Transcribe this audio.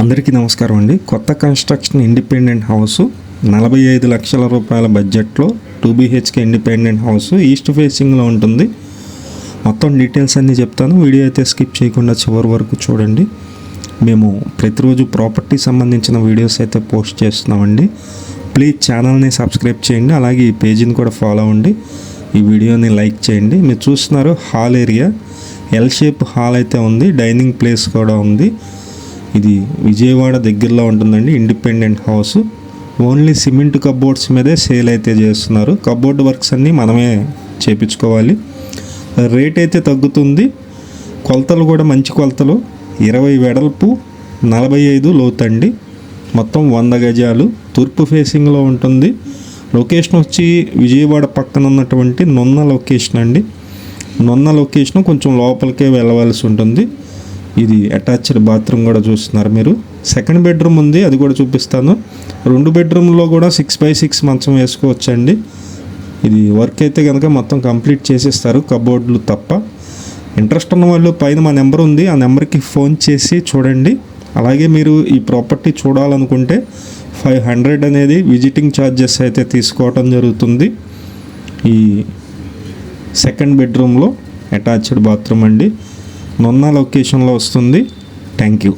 అందరికీ నమస్కారం అండి. కొత్త కన్స్ట్రక్షన్ ఇండిపెండెంట్ హౌస్ 45 లక్షల రూపాయల బడ్జెట్లో 2 BHK ఇండిపెండెంట్ హౌస్ ఈస్ట్ ఫేసింగ్లో ఉంటుంది. మొత్తం డీటెయిల్స్ అన్నీ చెప్తాను. వీడియో అయితే స్కిప్ చేయకుండా చివరి వరకు చూడండి. మేము ప్రతిరోజు ప్రాపర్టీ సంబంధించిన వీడియోస్ అయితే పోస్ట్ చేస్తున్నామండి. ప్లీజ్ ఛానల్ని సబ్స్క్రైబ్ చేయండి, అలాగే ఈ పేజీని కూడా ఫాలో అవ్వండి. ఈ వీడియోని లైక్ చేయండి. మీరు చూస్తున్నారు hall area, L shape hall అయితే ఉంది, డైనింగ్ ప్లేస్ కూడా ఉంది. ఇది విజయవాడ దగ్గరలో ఉంటుందండి. Independent house, only cement cupboards మీదే సేల్ అయితే చేస్తున్నారు. కబోర్డ్ వర్క్స్ అన్నీ మనమే చేపించుకోవాలి. రేట్ అయితే తగ్గుతుంది. కొలతలు కూడా మంచి కొలతలు, 20 వెడల్పు 45 లోతండి. మొత్తం 100 గజాలు, తూర్పు ఫేసింగ్లో ఉంటుంది. లొకేషన్ వచ్చి విజయవాడ పక్కన ఉన్నటువంటి నొన్న లొకేషన్ అండి. నొన్న లొకేషన్ కొంచెం లోపలికే వెళ్ళవలసి ఉంటుంది. ఇది అటాచ్డ్ బాత్రూమ్ కూడా చూస్తున్నారు మీరు. సెకండ్ బెడ్రూమ్ ఉంది, అది కూడా చూపిస్తాను. 2 బెడ్రూమ్లో కూడా 6x6 మంచం వేసుకోవచ్చండి. ఇది వర్క్ అయితే కనుక మొత్తం కంప్లీట్ చేసేస్తారు, కబోర్డ్లు తప్ప. ఇంట్రెస్ట్ ఉన్న వాళ్ళు పైన మా నెంబర్ ఉంది, ఆ నెంబర్కి ఫోన్ చేసి చూడండి. అలాగే మీరు ఈ ప్రాపర్టీ చూడాలనుకుంటే 500 అనేది విజిటింగ్ ఛార్జెస్ అయితే తీసుకోవటం జరుగుతుంది. ఈ సెకండ్ బెడ్రూమ్లో అటాచ్డ్ బాత్రూమ్ అండి, నొన్న లొకేషన్లో వస్తుంది. Thank you.